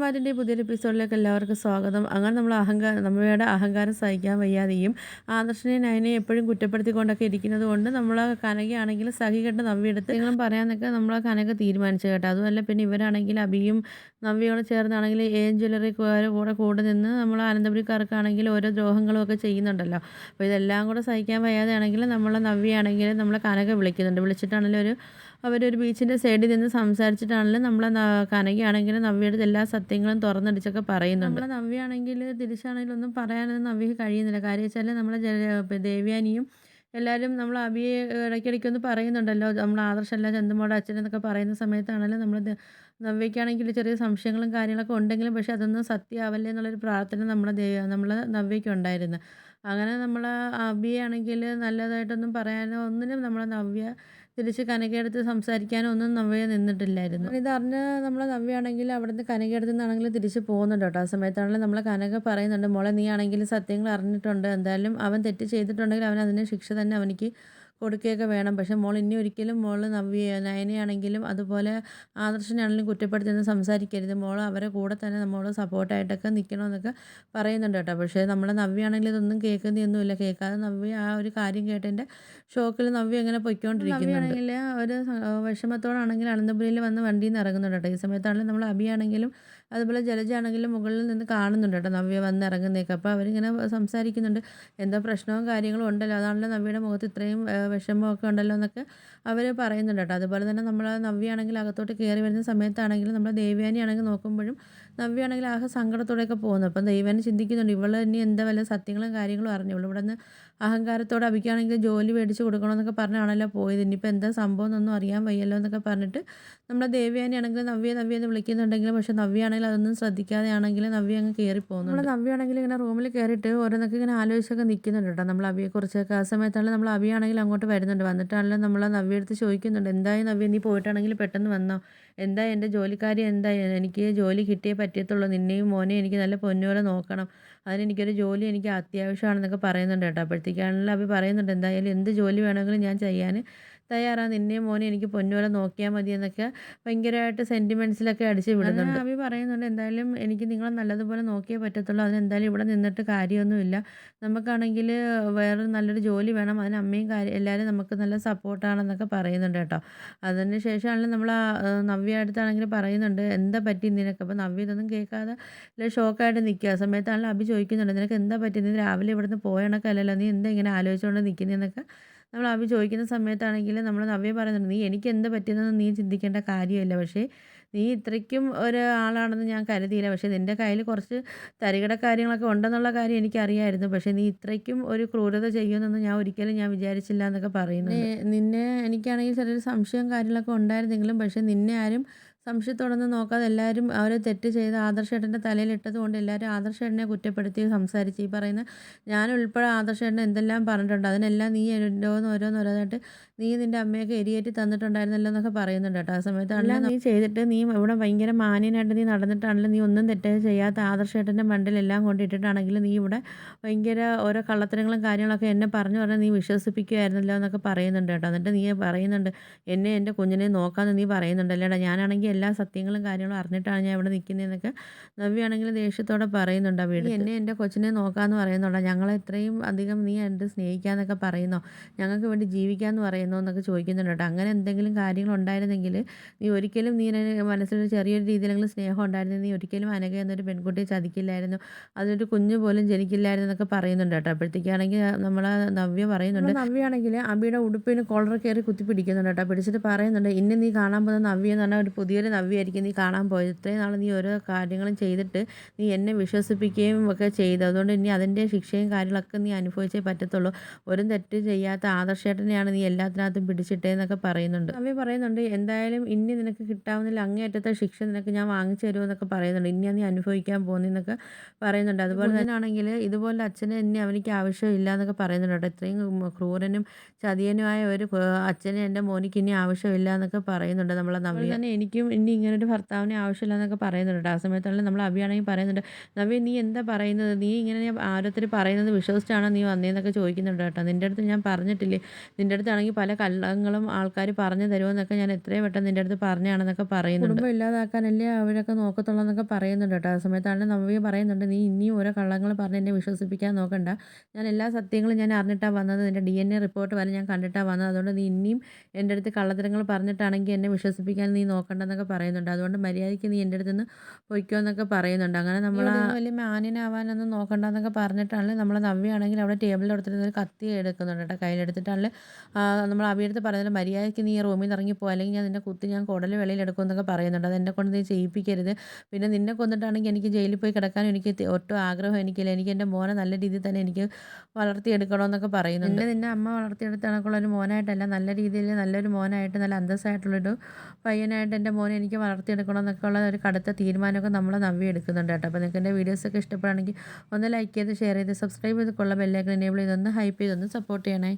മാറ്റിൻ്റെ പുതിയൊരു എപ്പിസോഡിലേക്ക് എല്ലാവർക്കും സ്വാഗതം. അങ്ങനെ നമ്മളുടെ അഹങ്കാരം സഹിക്കാൻ വയ്യാതെയും ആദർശിനെയും നയനെയും എപ്പോഴും കുറ്റപ്പെടുത്തിക്കൊണ്ടൊക്കെ ഇരിക്കുന്നത് കൊണ്ട് നമ്മൾ കനകയാണെങ്കിൽ സഹികെട്ട് നവ്യെടുത്ത് നിങ്ങളും പറയാനൊക്കെ നമ്മൾ കനക തീരുമാനിച്ചു കേട്ടോ. അതുമല്ല പിന്നെ ഇവരാണെങ്കിൽ അബിയും നവ്യയോട് ചേർന്നാണെങ്കിൽ ജ്വല്ലറിക്കാർ കൂടെ നിന്ന് നമ്മൾ അനന്തപുരിക്കാർക്കാണെങ്കിൽ ഓരോ ദ്രോഹങ്ങളും ഒക്കെ ചെയ്യുന്നുണ്ടല്ലോ. അപ്പോൾ ഇതെല്ലാം കൂടെ സഹിക്കാൻ വയ്യാതെയാണെങ്കിൽ നമ്മളെ നവ്യയാണെങ്കിൽ നമ്മളെ കനക വിളിക്കുന്നുണ്ട്. വിളിച്ചിട്ടാണെങ്കിലും അവരൊരു ബീച്ചിൻ്റെ സൈഡിൽ നിന്ന് സംസാരിച്ചിട്ടാണെങ്കിലും നമ്മളെ കനകയാണെങ്കിലും നവ്യയുടെ എല്ലാ സത്യങ്ങളും തുറന്നടിച്ചൊക്കെ പറയുന്നുണ്ട്. നമ്മളെ നവ്യയാണെങ്കിൽ തിരിച്ചാണെങ്കിലും ഒന്നും പറയാനൊന്നും നവ്യക്ക് കഴിയുന്നില്ല. കാര്യം വെച്ചാൽ നമ്മളെ ദേവ്യാനിയും എല്ലാവരും നമ്മൾ അബിയെ ഇടയ്ക്കിടയ്ക്കൊന്ന് പറയുന്നുണ്ടല്ലോ. നമ്മൾ ആദർശമല്ല ചന്ദമോടെ അച്ഛനെന്നൊക്കെ പറയുന്ന സമയത്താണെങ്കിലും നമ്മൾ നവ്യയ്ക്കാണെങ്കിൽ ചെറിയ സംശയങ്ങളും കാര്യങ്ങളൊക്കെ ഉണ്ടെങ്കിലും പക്ഷെ അതൊന്നും സത്യമാവല്ലേ എന്നുള്ളൊരു പ്രാർത്ഥന നമ്മളെ നവ്യയ്ക്കുണ്ടായിരുന്നു. അങ്ങനെ നമ്മൾ അബിയെ ആണെങ്കിൽ നല്ലതായിട്ടൊന്നും പറയാനോ ഒന്നിനും നമ്മളെ നവ്യ തിരിച്ച് കനകയെടുത്ത് സംസാരിക്കാനോ ഒന്നും നവ്യ നിന്നിട്ടില്ലായിരുന്നു. ഇതറിഞ്ഞ് നമ്മളെ നവ്യയാണെങ്കിൽ അവിടുന്ന് കനകയെടുത്ത് നിന്നാണെങ്കിലും തിരിച്ച് പോകുന്നുണ്ട് കേട്ടോ. ആ സമയത്താണെങ്കിലും നമ്മളെ കനക പറയുന്നുണ്ട്, മോളെ നീ ആണെങ്കിൽ സത്യങ്ങൾ അറിഞ്ഞിട്ടുണ്ട്, എന്തായാലും അവൻ തെറ്റ് ചെയ്തിട്ടുണ്ടെങ്കിൽ അവൻ അതിന് ശിക്ഷ തന്നെ അവനിക്ക് കൊടുക്കുകയൊക്കെ വേണം. പക്ഷേ മോൾ ഇനി ഒരിക്കലും നയനയാണെങ്കിലും അതുപോലെ ആദർശനാണെങ്കിലും കുറ്റപ്പെടുത്തിയൊന്നും സംസാരിക്കരുത്. മോൾ അവരെ കൂടെ തന്നെ നമ്മൾ സപ്പോർട്ടായിട്ടൊക്കെ നിൽക്കണമെന്നൊക്കെ പറയുന്നുണ്ട് കേട്ടോ. പക്ഷേ നമ്മളെ നവ്യയാണെങ്കിൽ ഇതൊന്നും കേൾക്കുന്നതൊന്നുമില്ല. കേൾക്കാതെ നവ്യ ആ ഒരു കാര്യം കേട്ടതിൻ്റെ ഷോക്കിൽ നവ്യ അങ്ങനെ പൊയ്ക്കൊണ്ടിരിക്കുന്നുണ്ട്. നവ്യയാണെങ്കിൽ ഒരു വിഷമത്തോടാണെങ്കിൽ അനന്തപുരിയിൽ വന്ന് വണ്ടിയിൽ നിന്ന് ഇറങ്ങുന്നുണ്ട് കേട്ടോ. ഈ സമയത്താണെങ്കിലും നമ്മൾ അബിയാണെങ്കിലും അതുപോലെ ജലജയാണെങ്കിലും മുകളിൽ നിന്ന് കാണുന്നുണ്ട് കേട്ടോ നവ്യ വന്ന് ഇറങ്ങുന്നതൊക്കെ. അപ്പോൾ അവരിങ്ങനെ സംസാരിക്കുന്നുണ്ട്, എന്തോ പ്രശ്നവും കാര്യങ്ങളും ഉണ്ടല്ലോ, അതാണല്ലോ നവ്യയുടെ മുഖത്ത് ഇത്രയും വിഷമമൊക്കെ ഉണ്ടല്ലോ എന്നൊക്കെ അവർ പറയുന്നുണ്ട് കേട്ടോ. അതുപോലെ തന്നെ നമ്മൾ നവ്യയാണെങ്കിൽ അകത്തോട്ട് കയറി വരുന്ന സമയത്താണെങ്കിലും നമ്മൾ ദേവയാനിയാണെങ്കിൽ നോക്കുമ്പോഴും നവ്യയാണെങ്കിൽ ആകെ സങ്കടത്തോടെയൊക്കെ പോകുന്നു. അപ്പം ദേവയാനി ചിന്തിക്കുന്നുണ്ട്, ഇവൾ ഇനി എന്താ വല്ല സത്യങ്ങളും കാര്യങ്ങളും അറിഞ്ഞു, ഇവിടെ നിന്ന് അഹങ്കാരത്തോടെ അബിക്കാണെങ്കിൽ ജോലി മേടിച്ച് കൊടുക്കണമെന്നൊക്കെ പറഞ്ഞാണല്ലോ പോയത്, ഇനിയിപ്പോൾ എന്താ സംഭവം എന്നൊന്നും അറിയാൻ വയ്യല്ലോ എന്നൊക്കെ പറഞ്ഞിട്ട് നമ്മുടെ ദേവയാനിയാണെങ്കിൽ നവ്യ എന്ന് വിളിക്കുന്നുണ്ടെങ്കിലും പക്ഷേ നവ്യയാണെങ്കിൽ അതൊന്നും ശ്രദ്ധിക്കാതെ ആണെങ്കിൽ നവ്യ അങ്ങ് കയറി പോകുന്നു. നമ്മുടെ നവ്യയാണെങ്കിൽ ഇങ്ങനെ റൂമിൽ കയറിയിട്ട് ഓരോന്നൊക്കെ ഇങ്ങനെ ആലോചിച്ചൊക്കെ നിൽക്കുന്നുണ്ട് കേട്ടോ നമ്മൾ അബിയെക്കുറിച്ചൊക്കെ. ആ സമയത്താണെങ്കിൽ നമ്മൾ അബിയാണെങ്കിൽ അങ്ങോട്ട് വരുന്നുണ്ട്. വന്നിട്ടാണെങ്കിലും നമ്മൾ നവ്യ എടുത്ത് ചോദിക്കുന്നുണ്ട്, എന്തായി നവ്യ നീ പോയിട്ടാണെങ്കിൽ പെട്ടെന്ന് വന്നോ, എന്താ എൻ്റെ ജോലിക്കാരി എന്തായി, എനിക്ക് ജോലി കിട്ടിയേ പറ്റത്തുള്ളൂ, നിന്നെയും മോനെയും എനിക്ക് നല്ല പൊന്നുപോലെ നോക്കണം, അതിനെനിക്കൊരു ജോലി എനിക്ക് അത്യാവശ്യമാണെന്നൊക്കെ പറയുന്നുണ്ട് കേട്ടോ. അപ്പോഴത്തേക്കാണെങ്കിൽ അബി പറയുന്നുണ്ട്, എന്തായാലും എന്ത് ജോലി വേണമെങ്കിലും ഞാൻ ചെയ്യാൻ തയ്യാറാണ്, നിന്നെയും മോനെ എനിക്ക് പൊന്നുപോലെ നോക്കിയാൽ മതി എന്നൊക്കെ ഭയങ്കരമായിട്ട് സെൻറ്റിമെൻറ്റ്സിലൊക്കെ അടിച്ച് വിടുന്നുണ്ട്. അബി പറയുന്നുണ്ട്, എന്തായാലും എനിക്ക് നിങ്ങളെ നല്ലതുപോലെ നോക്കിയേ പറ്റത്തുള്ളൂ, അതിനെന്തായാലും ഇവിടെ നിന്നിട്ട് കാര്യമൊന്നുമില്ല, നമുക്കാണെങ്കിൽ വേറെ നല്ലൊരു ജോലി വേണം, അതിന് അമ്മയും എല്ലാവരും നമുക്ക് നല്ല സപ്പോർട്ടാണെന്നൊക്കെ പറയുന്നുണ്ട് കേട്ടോ. അതിന് ശേഷമാണെങ്കിലും നമ്മൾ നവ്യ അടുത്താണെങ്കിൽ പറയുന്നുണ്ട്, എന്താ പറ്റി നിനക്ക്. അപ്പോൾ നവ്യ ഇതൊന്നും കേൾക്കാതെ ഷോക്കായിട്ട് നിൽക്കുക. ആ സമയത്താണെങ്കിൽ അബി ചോദിക്കുന്നുണ്ട്, നിനക്ക് എന്താ പറ്റി, നീ രാവിലെ ഇവിടുന്ന് പോയ കണക്കല്ലല്ലോ, നീ എന്താ ഇങ്ങനെ ആലോചിച്ചുകൊണ്ട് നിൽക്കുന്നതെന്നൊക്കെ നമ്മൾ അബി ചോദിക്കുന്ന സമയത്താണെങ്കിൽ നമ്മൾ നവ്യ പറയുന്നുണ്ട്, നീ എനിക്ക് എന്ത് പറ്റിയെന്നൊന്നും നീ ചിന്തിക്കേണ്ട കാര്യമില്ല, പക്ഷേ നീ ഇത്രയ്ക്കും ഒരാളാണെന്ന് ഞാൻ കരുതിയില്ല, പക്ഷേ നിൻ്റെ കയ്യിൽ കുറച്ച് തരികിട കാര്യങ്ങളൊക്കെ ഉണ്ടെന്നുള്ള കാര്യം എനിക്കറിയായിരുന്നു, പക്ഷേ നീ ഇത്രയ്ക്കും ഒരു ക്രൂരത ചെയ്യുമെന്നൊന്നും ഞാൻ വിചാരിച്ചില്ല എന്നൊക്കെ പറയുന്നുണ്ട്. നിന്നെ എനിക്കാണെങ്കിൽ ചെറിയൊരു സംശയം കാര്യങ്ങളൊക്കെ ഉണ്ടായിരുന്നെങ്കിലും പക്ഷേ നിന്നെ ആരും സംശയത്തോടൊന്നും നോക്കാതെ എല്ലാവരും അവരെ തെറ്റ് ചെയ്ത് ആദർശേട്ടൻ്റെ തലയിലിട്ടത് കൊണ്ട് എല്ലാവരും ആദർശേട്ടനെ കുറ്റപ്പെടുത്തി സംസാരിച്ച് ഈ പറയുന്ന ഞാനുൾപ്പെടെ ആദർശേട്ടനെ എന്തെല്ലാം പറഞ്ഞിട്ടുണ്ട്, അതിനെല്ലാം നീ ഓരോന്നോരോന്നായിട്ട് നീ നിൻ്റെ അമ്മയൊക്കെ എരിയേറ്റി തന്നിട്ടുണ്ടായിരുന്നല്ലോ എന്നൊക്കെ പറയുന്നുണ്ട് കേട്ടോ. ആ സമയത്താണല്ലോ നീ ചെയ്തിട്ട് നീ ഇവിടെ ഭയങ്കര മാന്യനായിട്ട് നീ നടന്നിട്ടാണെങ്കിലും നീ ഒന്നും തെറ്റ് ചെയ്യാത്ത ആദർശേട്ടൻ്റെ മണ്ടിലെല്ലാം കൊണ്ടിട്ടിട്ടാണെങ്കിലും നീ ഇവിടെ ഭയങ്കര ഓരോ കള്ളത്തരങ്ങളും കാര്യങ്ങളൊക്കെ എന്നെ പറഞ്ഞ് നീ വിശ്വസിപ്പിക്കുമായിരുന്നല്ലോ എന്നൊക്കെ പറയുന്നുണ്ട് കേട്ടോ. എന്നിട്ട് നീ പറയുന്നുണ്ട്, എന്നെ എൻ്റെ കുഞ്ഞിനെ നോക്കാമെന്ന് നീ പറയുന്നുണ്ടല്ലേടാ, ഞാനാണെങ്കിൽ എല്ലാ സത്യങ്ങളും കാര്യങ്ങളും അറിഞ്ഞിട്ടാണ് ഞാൻ ഇവിടെ നിൽക്കുന്നതെന്നൊക്കെ നവ്യാണെങ്കിൽ ദേഷ്യത്തോടെ പറയുന്നുണ്ട് ആ വീട്. എന്നെ എൻ്റെ കൊച്ചിനെ നോക്കാമെന്ന് പറയുന്നുണ്ടോ, ഞങ്ങളെ ഇത്രയും അധികം നീ എൻ്റെ സ്നേഹിക്കാമെന്നൊക്കെ പറയുന്നോ, ഞങ്ങൾക്ക് വേണ്ടി ജീവിക്കാമെന്ന് പറയുന്നോ എന്നൊക്കെ ചോദിക്കുന്നുണ്ട് കേട്ടോ. അങ്ങനെ എന്തെങ്കിലും കാര്യങ്ങൾ ഉണ്ടായിരുന്നെങ്കിൽ നീ ഒരിക്കലും നീ മനസ്സിലൊരു ചെറിയൊരു രീതിയിലെങ്കിലും സ്നേഹം ഉണ്ടായിരുന്നെങ്കിൽ നീ ഒരിക്കലും അനഘ എന്നൊരു പെൺകുട്ടിയെ ചതിക്കില്ലായിരുന്നു, അതൊരു കുഞ്ഞു പോലും ജനിക്കില്ലായിരുന്നു എന്നൊക്കെ പറയുന്നുണ്ട് കേട്ടോ. അപ്പോഴത്തേക്കാണെങ്കിൽ നമ്മളെ നവ്യ പറയുന്നുണ്ട്, നവ്യാണെങ്കിൽ അബിയുടെ ഉടുപ്പിന് കോളർ കയറി കുത്തി പിടിക്കുന്നുണ്ട് കേട്ടോ. പിടിച്ചിട്ട് പറയുന്നുണ്ട്, ഇന്ന് നീ കാണാൻ പോകുന്ന നവ്യ എന്ന് പറഞ്ഞാൽ ഒരു പുതിയൊരു നവ്യായിരിക്കും നീ കാണാൻ പോയത്, ഇത്രയും നാൾ നീ ഓരോ കാര്യങ്ങളും ചെയ്തിട്ട് നീ എന്നെ വിശ്വസിപ്പിക്കുകയും ഒക്കെ ചെയ്തു, അതുകൊണ്ട് ഇനി അതിൻ്റെ ശിക്ഷയും കാര്യങ്ങളൊക്കെ നീ അനുഭവിച്ചേ പറ്റത്തുള്ളൂ, ഒരു തെറ്റ് ചെയ്യാത്ത ആദർശേട്ടനെയാണ് നീ എല്ലാത്തിനകത്തും പിടിച്ചിട്ടേന്നൊക്കെ പറയുന്നുണ്ട്. നവ്യ പറയുന്നുണ്ട്, എന്തായാലും ഇനി നിനക്ക് കിട്ടാവുന്നില്ല അങ്ങേയറ്റത്തെ ശിക്ഷ നിനക്ക് ഞാൻ വാങ്ങിച്ചു തരുമെന്നൊക്കെ പറയുന്നുണ്ട്, ഇനിയാണ് നീ അനുഭവിക്കാൻ പോകുന്നതെന്നൊക്കെ പറയുന്നുണ്ട്. അതുപോലെ തന്നെ ആണെങ്കിൽ ഇതുപോലെ അച്ഛനെ ഇനി അവനിക്ക് ആവശ്യമില്ല എന്നൊക്കെ പറയുന്നുണ്ട് കേട്ടോ. ഇത്രയും ക്രൂരനും ചതിയനുമായ ഒരു അച്ഛനെ എൻ്റെ മോനിക്ക് ഇനി ആവശ്യമില്ല എന്നൊക്കെ പറയുന്നുണ്ട് നമ്മളെ നവ്യ. തന്നെ എനിക്കും ഇനി ഇങ്ങനൊരു ഭർത്താവിനെ ആവശ്യമില്ലെന്നൊക്കെ പറയുന്നുണ്ട് കേട്ടോ. ആ സമയത്താണെങ്കിൽ നമ്മൾ അഭിയാണെങ്കിൽ പറയുന്നുണ്ട്, "നവ്യ നീ എന്താ പറയുന്നത്? നീ ഇങ്ങനെ ഓരോരുത്തർ പറയുന്നത് വിശ്വസിച്ചാണോ നീ വന്നേന്നൊക്കെ ചോദിക്കുന്നുണ്ട് കേട്ടോ. നിൻ്റെ അടുത്ത് ഞാൻ പറഞ്ഞിട്ടില്ലേ? നിൻ്റെ അടുത്താണെങ്കിൽ പല കള്ളങ്ങളും ആൾക്കാർ പറഞ്ഞു തരുമെന്നൊക്കെ ഞാൻ എത്രയും വട്ടം നിൻ്റെ അടുത്ത് പറഞ്ഞതാണെന്നൊക്കെ പറയുന്നുണ്ട്. കുടുംബം ഇല്ലാതാക്കാനല്ലേ അവരൊക്കെ നോക്കത്തുള്ളൂ എന്നൊക്കെ പറയുന്നുണ്ട് കേട്ടോ. ആ സമയത്താണ് നവ്യ പറയുന്നുണ്ട്, നീ ഇനിയും ഓരോ കള്ളങ്ങൾ പറഞ്ഞ് എന്നെ വിശ്വസിപ്പിക്കാൻ നോക്കണ്ട. ഞാൻ എല്ലാ സത്യങ്ങളും ഞാൻ അറിഞ്ഞിട്ടാണ് വന്നത്. നിൻ്റെ DNA റിപ്പോർട്ട് വരെ ഞാൻ കണ്ടിട്ടാണ് വന്നത്. അതുകൊണ്ട് നീ ഇനിയും എൻ്റെ അടുത്ത് കള്ളത്തരങ്ങൾ പറഞ്ഞിട്ടാണെങ്കിൽ എന്നെ വിശ്വസിപ്പിക്കാൻ നീ നോക്കണ്ടെന്നൊക്കെ പറയുന്നുണ്ട്. അതുകൊണ്ട് മര്യാദയ്ക്ക് നീ എൻ്റെ അടുത്ത് നിന്ന് പൊയ്ക്കോ എന്നൊക്കെ പറയുന്നുണ്ട്. അങ്ങനെ നമ്മൾ വലിയ മാന്യനാവാനൊന്നും നോക്കണ്ടെന്നൊക്കെ പറഞ്ഞിട്ടാണ് നമ്മൾ നവ്യയാണെങ്കിൽ അവിടെ ടേബിളിൽ കൊടുത്തിരുന്ന ഒരു കത്തി എടുക്കുന്നുണ്ട് കേട്ടോ. കയ്യിലെടുത്തിട്ടാണ് നമ്മൾ അഭിയടുത്ത് പറയുന്നത്, മര്യാദയ്ക്ക് നീ റൂമിൽ നിന്ന് ഇറങ്ങിപ്പോ, അല്ലെങ്കിൽ ഞാൻ നിന്നെ കുത്തി ഞാൻ കുടൽ വെളിയിലെടുക്കും എന്നൊക്കെ പറയുന്നുണ്ട്. അത് എന്നെ കൊണ്ട് നീ ചെയ്യിപ്പിക്കരുത്. പിന്നെ നിന്നെ കൊന്നിട്ടാണെങ്കിൽ എനിക്ക് ജയിലിൽ പോയി കിടക്കാനും എനിക്ക് ഒട്ടും ആഗ്രഹം എനിക്കില്ല. എനിക്ക് എൻ്റെ മോനെ നല്ല രീതിയിൽ തന്നെ എനിക്ക് വളർത്തിയെടുക്കണമെന്നൊക്കെ പറയുന്നുണ്ട്. നിന്നെ അമ്മ വളർത്തിയെടുത്ത കണക്കുള്ള ഒരു മോനായിട്ടല്ല, നല്ല രീതിയിൽ നല്ലൊരു മോനായിട്ട് നല്ല അന്തസ്സായിട്ടുള്ളൊരു പയ്യനായിട്ട് എൻ്റെ മോനെ എനിക്ക് വളർത്തിയെടുക്കണം എന്നൊക്കെ ഉള്ള ഒരു കടുത്ത തീരുമാനമൊക്കെ നമ്മൾ നവ്യ എടുക്കുന്നുണ്ട് കേട്ടോ. അപ്പോൾ നിങ്ങൾക്ക് എൻ്റെ വീഡിയോസൊക്കെ ഇഷ്ടപ്പെടുകയാണെങ്കിൽ ഒന്ന് ലൈക്ക് ചെയ്ത് ഷെയർ ചെയ്ത് സബ്സ്ക്രൈബ് ചെയ്ത് കൊള്ള ബെല്ലൈക്കൺ എനേബിൾ ചെയ്തൊന്ന് ഹൈപ്പ് ചെയ്തൊന്ന് സപ്പോർട്ട് ചെയ്യണേ.